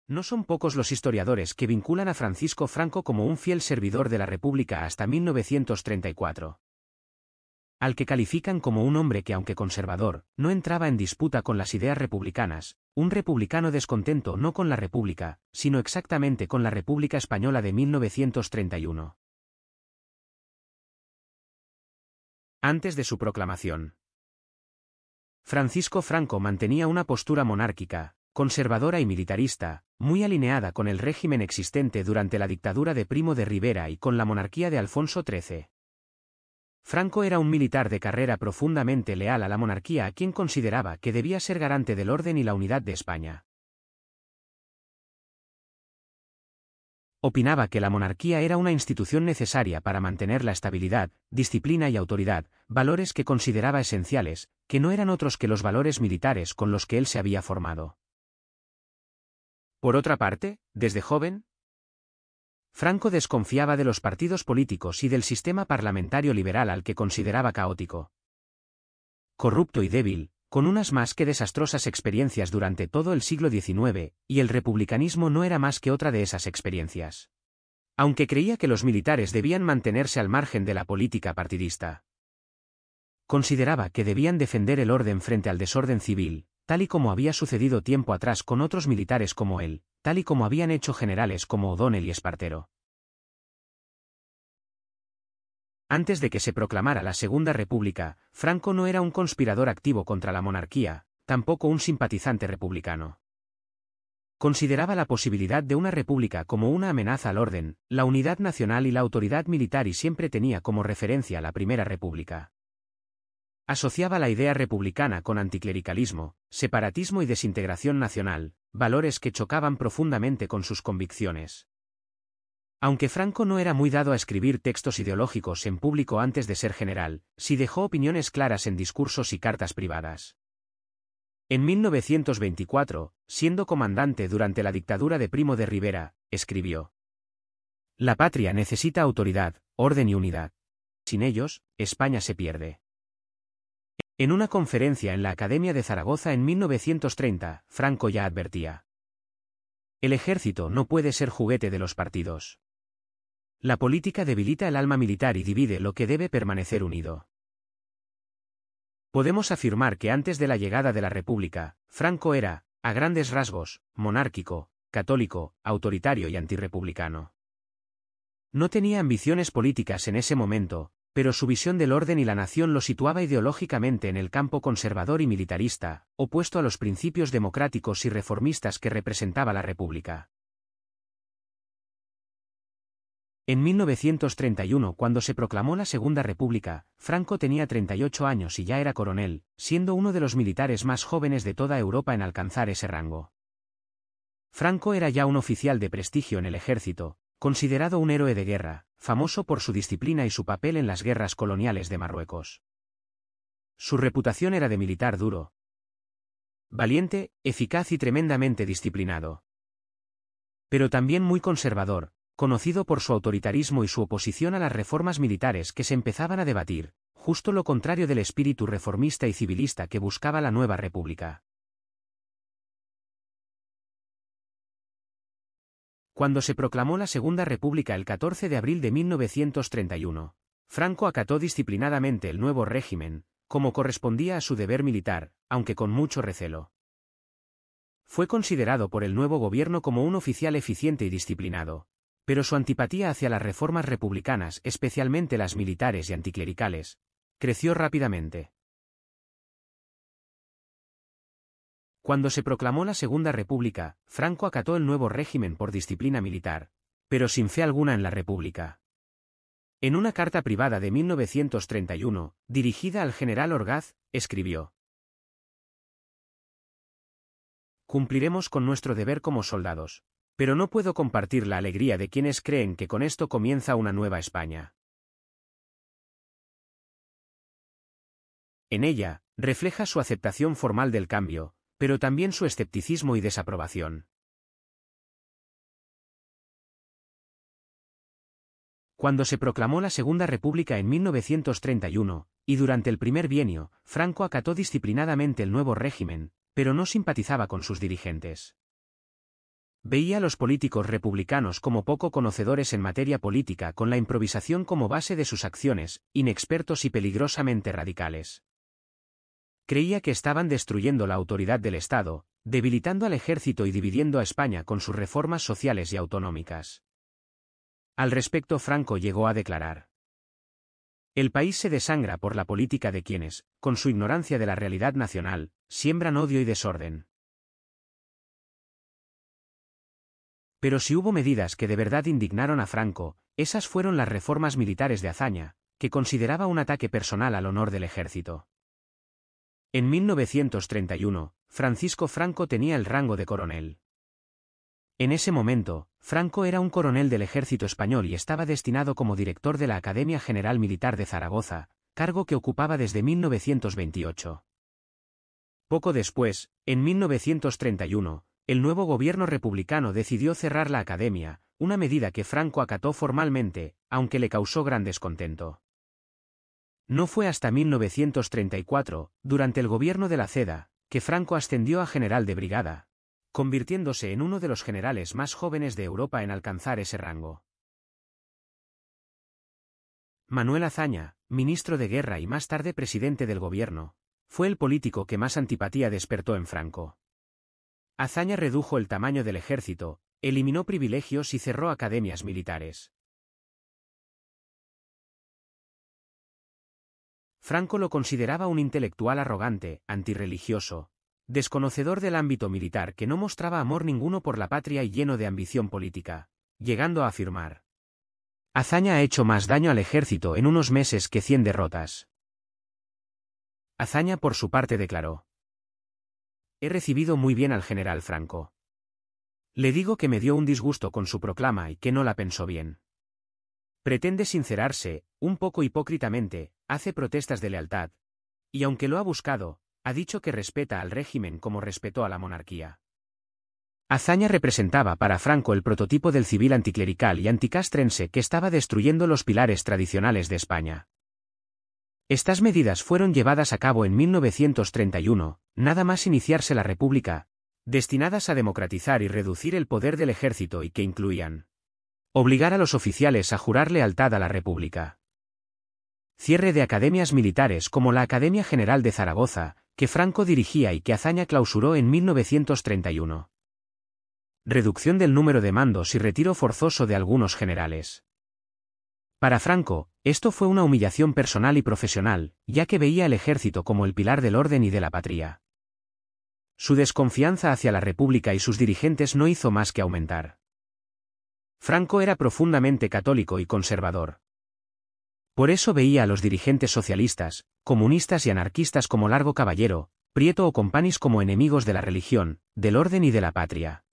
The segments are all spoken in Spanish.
No son pocos los historiadores que vinculan a Francisco Franco como un fiel servidor de la República hasta 1934. Al que califican como un hombre que, aunque conservador, no entraba en disputa con las ideas republicanas, un republicano descontento no con la República, sino exactamente con la República Española de 1931. Antes de su proclamación, Francisco Franco mantenía una postura monárquica, conservadora y militarista, muy alineada con el régimen existente durante la dictadura de Primo de Rivera y con la monarquía de Alfonso XIII. Franco era un militar de carrera profundamente leal a la monarquía a quien consideraba que debía ser garante del orden y la unidad de España. Opinaba que la monarquía era una institución necesaria para mantener la estabilidad, disciplina y autoridad, valores que consideraba esenciales, que no eran otros que los valores militares con los que él se había formado. Por otra parte, desde joven, Franco desconfiaba de los partidos políticos y del sistema parlamentario liberal al que consideraba caótico, corrupto y débil, con unas más que desastrosas experiencias durante todo el siglo XIX, y el republicanismo no era más que otra de esas experiencias. Aunque creía que los militares debían mantenerse al margen de la política partidista, consideraba que debían defender el orden frente al desorden civil, tal y como había sucedido tiempo atrás con otros militares como él, tal y como habían hecho generales como O'Donnell y Espartero. Antes de que se proclamara la Segunda República, Franco no era un conspirador activo contra la monarquía, tampoco un simpatizante republicano. Consideraba la posibilidad de una república como una amenaza al orden, la unidad nacional y la autoridad militar y siempre tenía como referencia la Primera República. Asociaba la idea republicana con anticlericalismo, separatismo y desintegración nacional, valores que chocaban profundamente con sus convicciones. Aunque Franco no era muy dado a escribir textos ideológicos en público antes de ser general, sí dejó opiniones claras en discursos y cartas privadas. En 1924, siendo comandante durante la dictadura de Primo de Rivera, escribió: «La patria necesita autoridad, orden y unidad. Sin ellos, España se pierde». En una conferencia en la Academia de Zaragoza en 1930, Franco ya advertía: «El ejército no puede ser juguete de los partidos. La política debilita el alma militar y divide lo que debe permanecer unido». Podemos afirmar que antes de la llegada de la República, Franco era, a grandes rasgos, monárquico, católico, autoritario y antirrepublicano. No tenía ambiciones políticas en ese momento, pero su visión del orden y la nación lo situaba ideológicamente en el campo conservador y militarista, opuesto a los principios democráticos y reformistas que representaba la República. En 1931, cuando se proclamó la Segunda República, Franco tenía 38 años y ya era coronel, siendo uno de los militares más jóvenes de toda Europa en alcanzar ese rango. Franco era ya un oficial de prestigio en el ejército, considerado un héroe de guerra, famoso por su disciplina y su papel en las guerras coloniales de Marruecos. Su reputación era de militar duro, valiente, eficaz y tremendamente disciplinado. Pero también muy conservador, conocido por su autoritarismo y su oposición a las reformas militares que se empezaban a debatir, justo lo contrario del espíritu reformista y civilista que buscaba la nueva república. Cuando se proclamó la Segunda República el 14 de abril de 1931, Franco acató disciplinadamente el nuevo régimen, como correspondía a su deber militar, aunque con mucho recelo. Fue considerado por el nuevo gobierno como un oficial eficiente y disciplinado, pero su antipatía hacia las reformas republicanas, especialmente las militares y anticlericales, creció rápidamente. Cuando se proclamó la Segunda República, Franco acató el nuevo régimen por disciplina militar, pero sin fe alguna en la República. En una carta privada de 1931, dirigida al general Orgaz, escribió: «Cumpliremos con nuestro deber como soldados, pero no puedo compartir la alegría de quienes creen que con esto comienza una nueva España. En ella, refleja su aceptación formal del cambio, pero también su escepticismo y desaprobación». Cuando se proclamó la Segunda República en 1931, y durante el primer bienio, Franco acató disciplinadamente el nuevo régimen, pero no simpatizaba con sus dirigentes. Veía a los políticos republicanos como poco conocedores en materia política, con la improvisación como base de sus acciones, inexpertos y peligrosamente radicales. Creía que estaban destruyendo la autoridad del Estado, debilitando al ejército y dividiendo a España con sus reformas sociales y autonómicas. Al respecto, Franco llegó a declarar: "El país se desangra por la política de quienes, con su ignorancia de la realidad nacional, siembran odio y desorden". Pero si hubo medidas que de verdad indignaron a Franco, esas fueron las reformas militares de Azaña, que consideraba un ataque personal al honor del ejército. En 1931, Francisco Franco tenía el rango de coronel. En ese momento, Franco era un coronel del ejército español y estaba destinado como director de la Academia General Militar de Zaragoza, cargo que ocupaba desde 1928. Poco después, en 1931, el nuevo gobierno republicano decidió cerrar la academia, una medida que Franco acató formalmente, aunque le causó gran descontento. No fue hasta 1934, durante el gobierno de la Ceda, que Franco ascendió a general de brigada, convirtiéndose en uno de los generales más jóvenes de Europa en alcanzar ese rango. Manuel Azaña, ministro de Guerra y más tarde presidente del gobierno, fue el político que más antipatía despertó en Franco. Azaña redujo el tamaño del ejército, eliminó privilegios y cerró academias militares. Franco lo consideraba un intelectual arrogante, antirreligioso, desconocedor del ámbito militar que no mostraba amor ninguno por la patria y lleno de ambición política, llegando a afirmar: "Azaña ha hecho más daño al ejército en unos meses que 100 derrotas". Azaña por su parte declaró: "He recibido muy bien al general Franco. Le digo que me dio un disgusto con su proclama y que no la pensó bien. Pretende sincerarse, un poco hipócritamente, hace protestas de lealtad, y aunque lo ha buscado, ha dicho que respeta al régimen como respetó a la monarquía". Azaña representaba para Franco el prototipo del civil anticlerical y anticastrense que estaba destruyendo los pilares tradicionales de España. Estas medidas fueron llevadas a cabo en 1931, nada más iniciarse la República, destinadas a democratizar y reducir el poder del ejército y que incluían: obligar a los oficiales a jurar lealtad a la República. Cierre de academias militares como la Academia General de Zaragoza, que Franco dirigía y que Azaña clausuró en 1931. Reducción del número de mandos y retiro forzoso de algunos generales. Para Franco, esto fue una humillación personal y profesional, ya que veía el ejército como el pilar del orden y de la patria. Su desconfianza hacia la República y sus dirigentes no hizo más que aumentar. Franco era profundamente católico y conservador. Por eso veía a los dirigentes socialistas, comunistas y anarquistas como Largo Caballero, Prieto o Companys como enemigos de la religión, del orden y de la patria.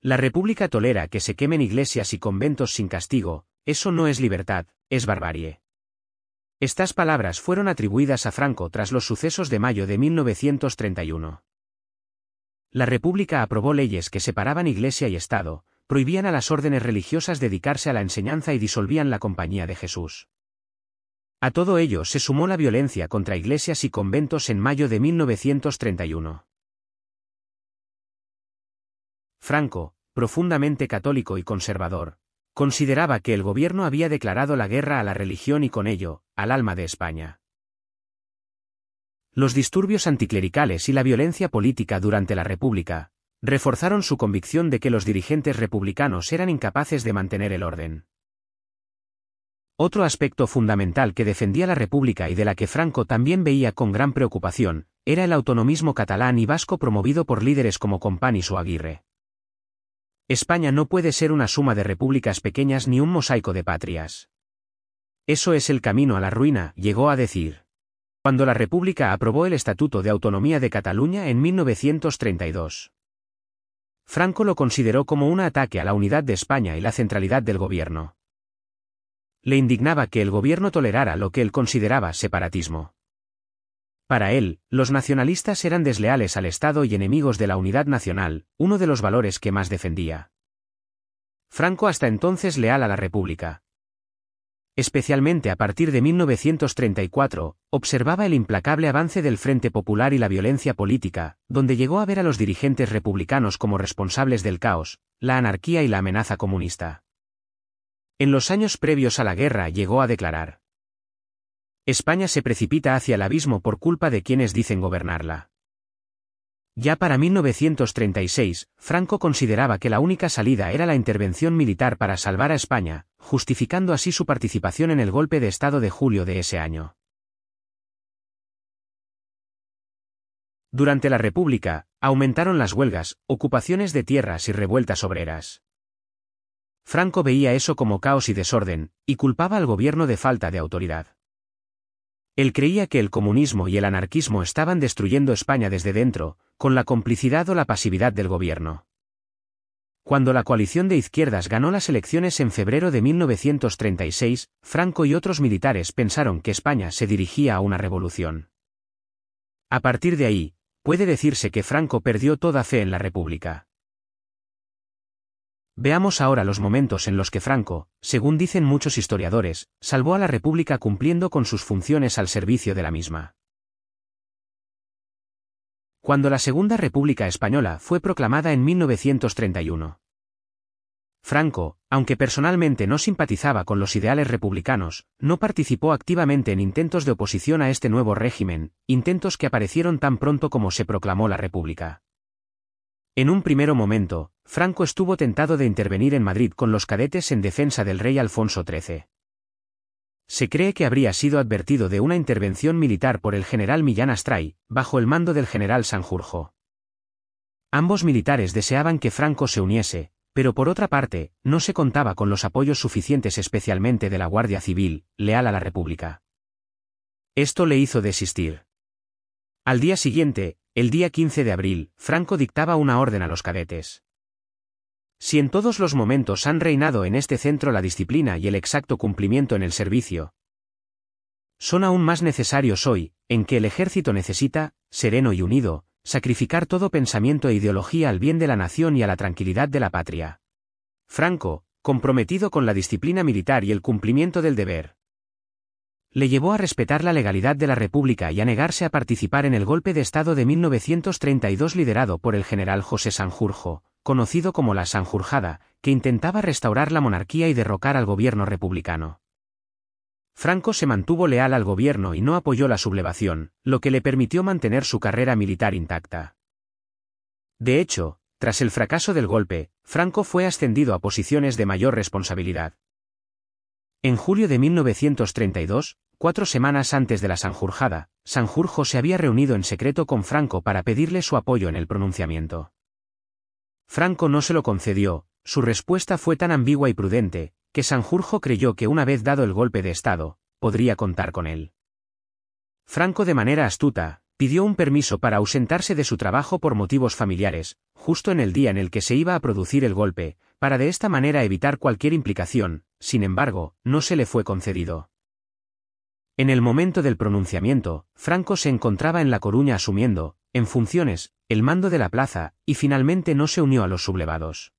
La República tolera que se quemen iglesias y conventos sin castigo, eso no es libertad, es barbarie. Estas palabras fueron atribuidas a Franco tras los sucesos de mayo de 1931. La República aprobó leyes que separaban Iglesia y Estado, prohibían a las órdenes religiosas dedicarse a la enseñanza y disolvían la Compañía de Jesús. A todo ello se sumó la violencia contra iglesias y conventos en mayo de 1931. Franco, profundamente católico y conservador, consideraba que el gobierno había declarado la guerra a la religión y con ello, al alma de España. Los disturbios anticlericales y la violencia política durante la República reforzaron su convicción de que los dirigentes republicanos eran incapaces de mantener el orden. Otro aspecto fundamental que defendía la República y de la que Franco también veía con gran preocupación, era el autonomismo catalán y vasco promovido por líderes como Companys o Aguirre. España no puede ser una suma de repúblicas pequeñas ni un mosaico de patrias. Eso es el camino a la ruina, llegó a decir. Cuando la República aprobó el Estatuto de Autonomía de Cataluña en 1932. Franco lo consideró como un ataque a la unidad de España y la centralidad del gobierno. Le indignaba que el gobierno tolerara lo que él consideraba separatismo. Para él, los nacionalistas eran desleales al Estado y enemigos de la unidad nacional, uno de los valores que más defendía. Franco hasta entonces leal a la República. especialmente a partir de 1934, observaba el implacable avance del Frente Popular y la violencia política, donde llegó a ver a los dirigentes republicanos como responsables del caos, la anarquía y la amenaza comunista. En los años previos a la guerra llegó a declarar: España se precipita hacia el abismo por culpa de quienes dicen gobernarla. Ya para 1936, Franco consideraba que la única salida era la intervención militar para salvar a España, justificando así su participación en el golpe de Estado de julio de ese año. Durante la República, aumentaron las huelgas, ocupaciones de tierras y revueltas obreras. Franco veía eso como caos y desorden, y culpaba al gobierno de falta de autoridad. Él creía que el comunismo y el anarquismo estaban destruyendo España desde dentro, con la complicidad o la pasividad del gobierno. Cuando la coalición de izquierdas ganó las elecciones en febrero de 1936, Franco y otros militares pensaron que España se dirigía a una revolución. A partir de ahí, puede decirse que Franco perdió toda fe en la República. Veamos ahora los momentos en los que Franco, según dicen muchos historiadores, salvó a la República cumpliendo con sus funciones al servicio de la misma. Cuando la Segunda República Española fue proclamada en 1931. Franco, aunque personalmente no simpatizaba con los ideales republicanos, no participó activamente en intentos de oposición a este nuevo régimen, intentos que aparecieron tan pronto como se proclamó la República. En un primer momento, Franco estuvo tentado de intervenir en Madrid con los cadetes en defensa del rey Alfonso XIII. Se cree que habría sido advertido de una intervención militar por el general Millán Astray, bajo el mando del general Sanjurjo. Ambos militares deseaban que Franco se uniese, pero por otra parte, no se contaba con los apoyos suficientes especialmente de la Guardia Civil, leal a la República. Esto le hizo desistir. Al día siguiente, el día 15 de abril, Franco dictaba una orden a los cadetes. Si en todos los momentos han reinado en este centro la disciplina y el exacto cumplimiento en el servicio, son aún más necesarios hoy, en que el ejército necesita, sereno y unido, sacrificar todo pensamiento e ideología al bien de la nación y a la tranquilidad de la patria. Franco, comprometido con la disciplina militar y el cumplimiento del deber, le llevó a respetar la legalidad de la República y a negarse a participar en el golpe de Estado de 1932 liderado por el general José Sanjurjo, conocido como la Sanjurjada, que intentaba restaurar la monarquía y derrocar al gobierno republicano. Franco se mantuvo leal al gobierno y no apoyó la sublevación, lo que le permitió mantener su carrera militar intacta. De hecho, tras el fracaso del golpe, Franco fue ascendido a posiciones de mayor responsabilidad. En julio de 1932, 4 semanas antes de la Sanjurjada, Sanjurjo se había reunido en secreto con Franco para pedirle su apoyo en el pronunciamiento. Franco no se lo concedió, su respuesta fue tan ambigua y prudente, que Sanjurjo creyó que una vez dado el golpe de Estado, podría contar con él. Franco de manera astuta, pidió un permiso para ausentarse de su trabajo por motivos familiares, justo en el día en el que se iba a producir el golpe, para de esta manera evitar cualquier implicación, sin embargo, no se le fue concedido. En el momento del pronunciamiento, Franco se encontraba en La Coruña asumiendo, en funciones, el mando de la plaza, y finalmente no se unió a los sublevados.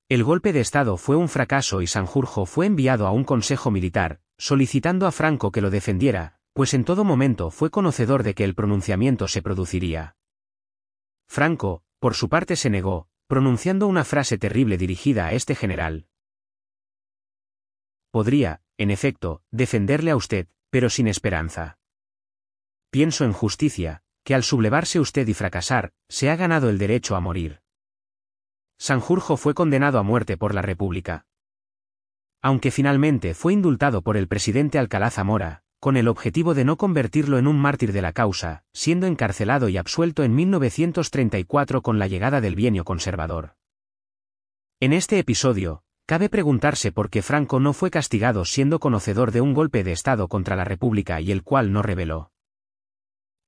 El golpe de Estado fue un fracaso y Sanjurjo fue enviado a un consejo militar, solicitando a Franco que lo defendiera, pues en todo momento fue conocedor de que el pronunciamiento se produciría. Franco, por su parte se negó, pronunciando una frase terrible dirigida a este general. Podría, en efecto, defenderle a usted, pero sin esperanza. Pienso en justicia, que al sublevarse usted y fracasar, se ha ganado el derecho a morir. Sanjurjo fue condenado a muerte por la República. Aunque finalmente fue indultado por el presidente Alcalá Zamora, con el objetivo de no convertirlo en un mártir de la causa, siendo encarcelado y absuelto en 1934 con la llegada del bienio conservador. En este episodio, cabe preguntarse por qué Franco no fue castigado siendo conocedor de un golpe de Estado contra la República y el cual no reveló.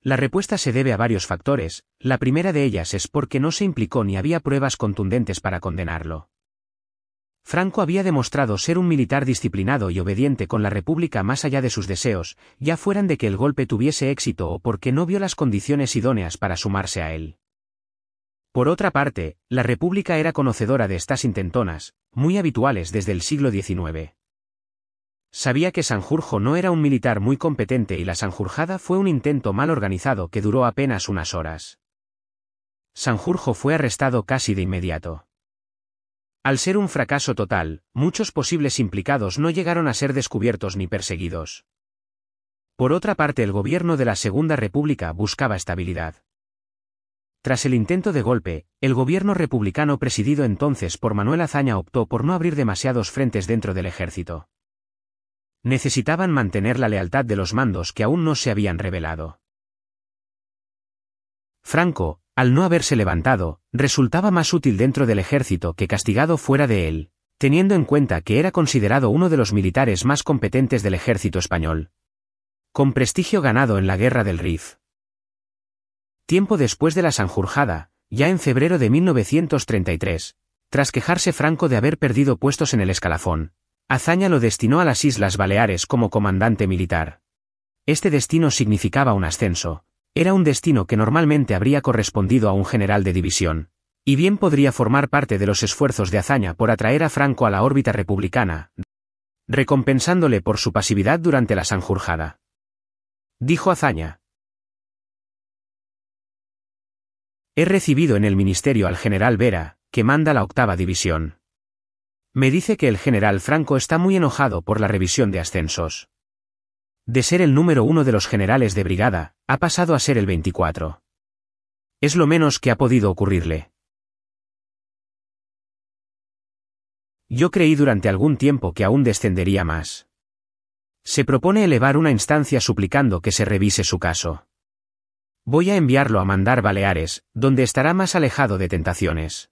La respuesta se debe a varios factores, la primera de ellas es porque no se implicó ni había pruebas contundentes para condenarlo. Franco había demostrado ser un militar disciplinado y obediente con la República más allá de sus deseos, ya fueran de que el golpe tuviese éxito o porque no vio las condiciones idóneas para sumarse a él. Por otra parte, la República era conocedora de estas intentonas, muy habituales desde el siglo XIX. Sabía que Sanjurjo no era un militar muy competente y la Sanjurjada fue un intento mal organizado que duró apenas unas horas. Sanjurjo fue arrestado casi de inmediato. Al ser un fracaso total, muchos posibles implicados no llegaron a ser descubiertos ni perseguidos. Por otra parte, el gobierno de la Segunda República buscaba estabilidad. Tras el intento de golpe, el gobierno republicano presidido entonces por Manuel Azaña optó por no abrir demasiados frentes dentro del ejército. Necesitaban mantener la lealtad de los mandos que aún no se habían revelado. Franco, al no haberse levantado, resultaba más útil dentro del ejército que castigado fuera de él, teniendo en cuenta que era considerado uno de los militares más competentes del ejército español. Con prestigio ganado en la Guerra del Rif. Tiempo después de la Sanjurjada, ya en febrero de 1933, tras quejarse Franco de haber perdido puestos en el escalafón, Azaña lo destinó a las Islas Baleares como comandante militar. Este destino significaba un ascenso. Era un destino que normalmente habría correspondido a un general de división, y bien podría formar parte de los esfuerzos de Azaña por atraer a Franco a la órbita republicana, recompensándole por su pasividad durante la Sanjurjada. Dijo Azaña: «He recibido en el ministerio al general Vera, que manda la 8ª división. Me dice que el general Franco está muy enojado por la revisión de ascensos. De ser el número 1 de los generales de brigada, ha pasado a ser el 24. Es lo menos que ha podido ocurrirle. Yo creí durante algún tiempo que aún descendería más. Se propone elevar una instancia suplicando que se revise su caso. Voy a enviarlo a mandar Baleares, donde estará más alejado de tentaciones».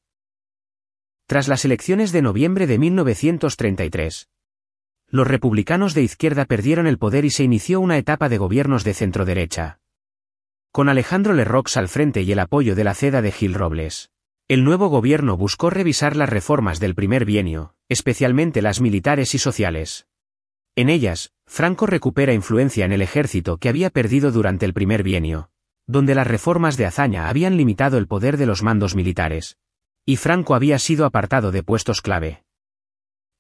Tras las elecciones de noviembre de 1933, los republicanos de izquierda perdieron el poder y se inició una etapa de gobiernos de centroderecha. Con Alejandro Lerroux al frente y el apoyo de la Ceda de Gil Robles, el nuevo gobierno buscó revisar las reformas del primer bienio, especialmente las militares y sociales. En ellas, Franco recupera influencia en el ejército que había perdido durante el primer bienio, donde las reformas de Azaña habían limitado el poder de los mandos militares, y Franco había sido apartado de puestos clave.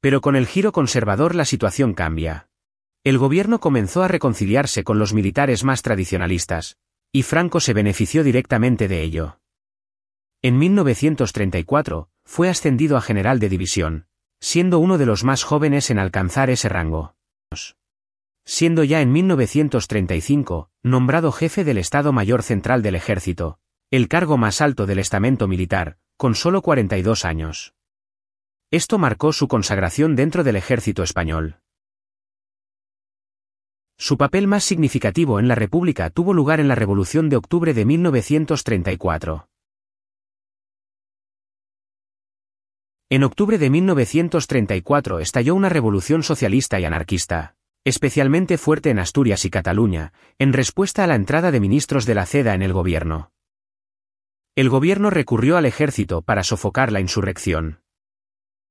Pero con el giro conservador la situación cambia. El gobierno comenzó a reconciliarse con los militares más tradicionalistas, y Franco se benefició directamente de ello. En 1934, fue ascendido a general de división, siendo uno de los más jóvenes en alcanzar ese rango. Siendo ya en 1935, nombrado jefe del Estado Mayor Central del Ejército, el cargo más alto del estamento militar, con solo 42 años. Esto marcó su consagración dentro del ejército español. Su papel más significativo en la República tuvo lugar en la Revolución de Octubre de 1934. En octubre de 1934 estalló una revolución socialista y anarquista, especialmente fuerte en Asturias y Cataluña, en respuesta a la entrada de ministros de la Ceda en el gobierno. El gobierno recurrió al ejército para sofocar la insurrección.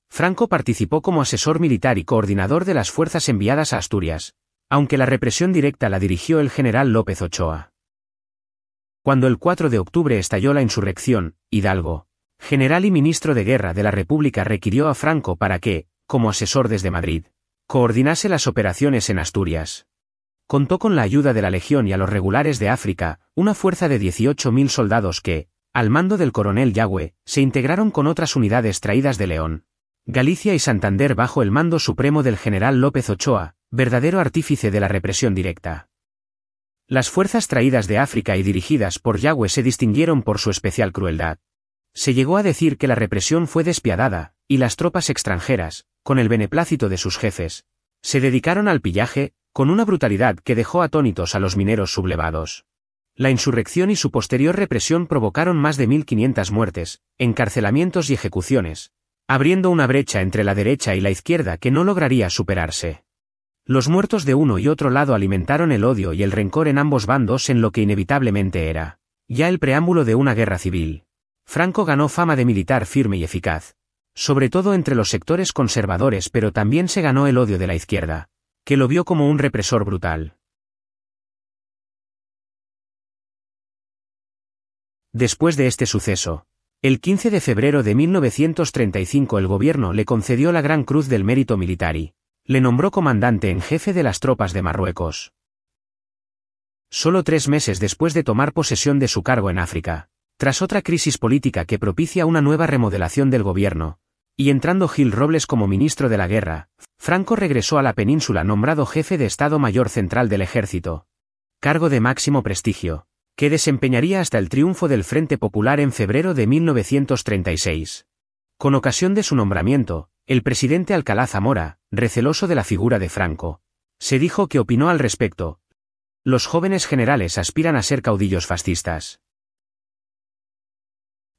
Franco participó como asesor militar y coordinador de las fuerzas enviadas a Asturias, aunque la represión directa la dirigió el general López Ochoa. Cuando el 4 de octubre estalló la insurrección, Hidalgo, general y ministro de Guerra de la República, requirió a Franco para que, como asesor desde Madrid, coordinase las operaciones en Asturias. Contó con la ayuda de la Legión y a los regulares de África, una fuerza de 18.000 soldados que, al mando del coronel Yagüe, se integraron con otras unidades traídas de León, Galicia y Santander bajo el mando supremo del general López Ochoa, verdadero artífice de la represión directa. Las fuerzas traídas de África y dirigidas por Yagüe se distinguieron por su especial crueldad. Se llegó a decir que la represión fue despiadada, y las tropas extranjeras, con el beneplácito de sus jefes, se dedicaron al pillaje, con una brutalidad que dejó atónitos a los mineros sublevados. La insurrección y su posterior represión provocaron más de 1.500 muertes, encarcelamientos y ejecuciones, abriendo una brecha entre la derecha y la izquierda que no lograría superarse. Los muertos de uno y otro lado alimentaron el odio y el rencor en ambos bandos en lo que inevitablemente era ya el preámbulo de una guerra civil. Franco ganó fama de militar firme y eficaz, sobre todo entre los sectores conservadores, pero también se ganó el odio de la izquierda, que lo vio como un represor brutal. Después de este suceso, el 15 de febrero de 1935 el gobierno le concedió la Gran Cruz del Mérito Militar y Le nombró comandante en jefe de las tropas de Marruecos. Solo 3 meses después de tomar posesión de su cargo en África, tras otra crisis política que propicia una nueva remodelación del gobierno, y entrando Gil Robles como ministro de la guerra, Franco regresó a la península nombrado jefe de Estado Mayor Central del Ejército, cargo de máximo prestigio, que desempeñaría hasta el triunfo del Frente Popular en febrero de 1936. Con ocasión de su nombramiento, el presidente Alcalá Zamora, receloso de la figura de Franco, se dijo que opinó al respecto: los jóvenes generales aspiran a ser caudillos fascistas.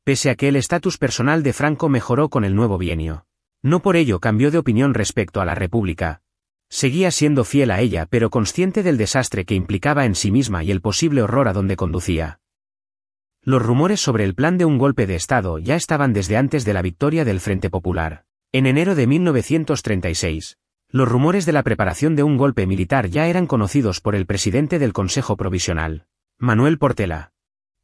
Pese a que el estatus personal de Franco mejoró con el nuevo bienio, no por ello cambió de opinión respecto a la República. Seguía siendo fiel a ella, pero consciente del desastre que implicaba en sí misma y el posible horror a donde conducía. Los rumores sobre el plan de un golpe de Estado ya estaban desde antes de la victoria del Frente Popular. En enero de 1936, los rumores de la preparación de un golpe militar ya eran conocidos por el presidente del Consejo Provisional, Manuel Portela.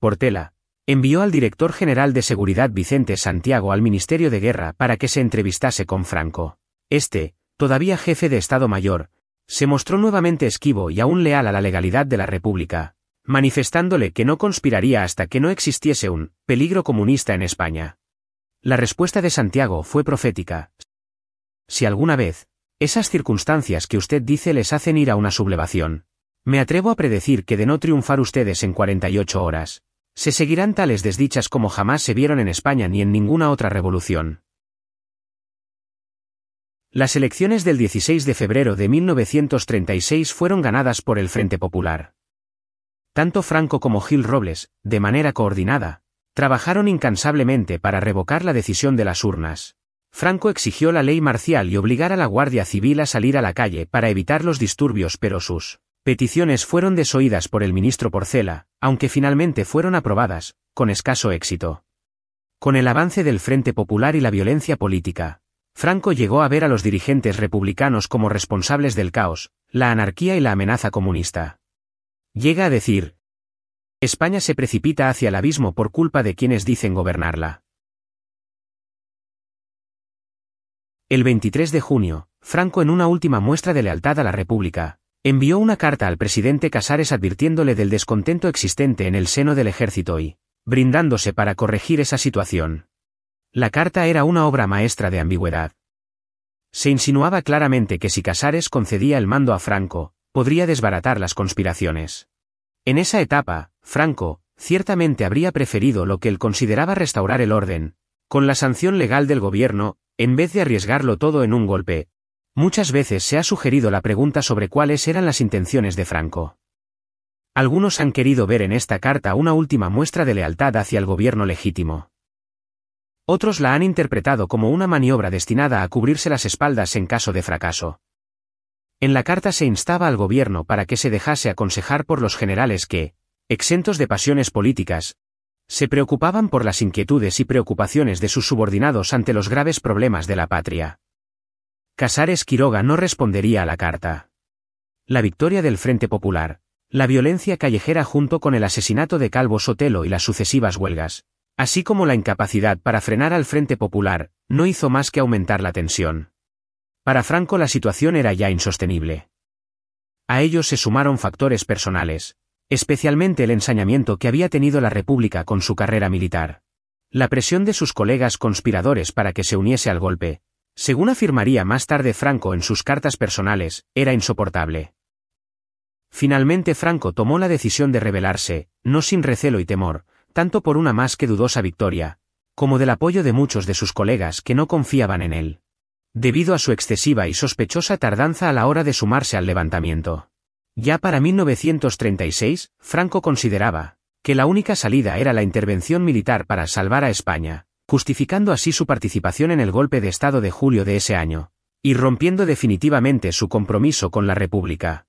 Portela envió al director general de Seguridad Vicente Santiago al Ministerio de Guerra para que se entrevistase con Franco. Este, todavía jefe de Estado Mayor, se mostró nuevamente esquivo y aún leal a la legalidad de la República, manifestándole que no conspiraría hasta que no existiese un peligro comunista en España. La respuesta de Santiago fue profética. Si alguna vez, esas circunstancias que usted dice les hacen ir a una sublevación, me atrevo a predecir que de no triunfar ustedes en 48 horas, se seguirán tales desdichas como jamás se vieron en España ni en ninguna otra revolución. Las elecciones del 16 de febrero de 1936 fueron ganadas por el Frente Popular. Tanto Franco como Gil Robles, de manera coordinada, trabajaron incansablemente para revocar la decisión de las urnas. Franco exigió la ley marcial y obligar a la Guardia Civil a salir a la calle para evitar los disturbios, pero sus peticiones fueron desoídas por el ministro Porcela, aunque finalmente fueron aprobadas, con escaso éxito. Con el avance del Frente Popular y la violencia política, Franco llegó a ver a los dirigentes republicanos como responsables del caos, la anarquía y la amenaza comunista. Llega a decir: España se precipita hacia el abismo por culpa de quienes dicen gobernarla. El 23 de junio, Franco, en una última muestra de lealtad a la República, envió una carta al presidente Casares advirtiéndole del descontento existente en el seno del ejército y brindándose para corregir esa situación. La carta era una obra maestra de ambigüedad. Se insinuaba claramente que si Casares concedía el mando a Franco, podría desbaratar las conspiraciones. En esa etapa, Franco, ciertamente habría preferido lo que él consideraba restaurar el orden, con la sanción legal del gobierno, en vez de arriesgarlo todo en un golpe. Muchas veces se ha sugerido la pregunta sobre cuáles eran las intenciones de Franco. Algunos han querido ver en esta carta una última muestra de lealtad hacia el gobierno legítimo. Otros la han interpretado como una maniobra destinada a cubrirse las espaldas en caso de fracaso. En la carta se instaba al gobierno para que se dejase aconsejar por los generales que, exentos de pasiones políticas, se preocupaban por las inquietudes y preocupaciones de sus subordinados ante los graves problemas de la patria. Casares Quiroga no respondería a la carta. La victoria del Frente Popular, la violencia callejera junto con el asesinato de Calvo Sotelo y las sucesivas huelgas, así como la incapacidad para frenar al Frente Popular, no hizo más que aumentar la tensión. Para Franco la situación era ya insostenible. A ello se sumaron factores personales, especialmente el ensañamiento que había tenido la República con su carrera militar. La presión de sus colegas conspiradores para que se uniese al golpe, según afirmaría más tarde Franco en sus cartas personales, era insoportable. Finalmente Franco tomó la decisión de rebelarse, no sin recelo y temor, tanto por una más que dudosa victoria, como del apoyo de muchos de sus colegas que no confiaban en él, debido a su excesiva y sospechosa tardanza a la hora de sumarse al levantamiento. Ya para 1936, Franco consideraba que la única salida era la intervención militar para salvar a España, justificando así su participación en el golpe de Estado de julio de ese año, y rompiendo definitivamente su compromiso con la República.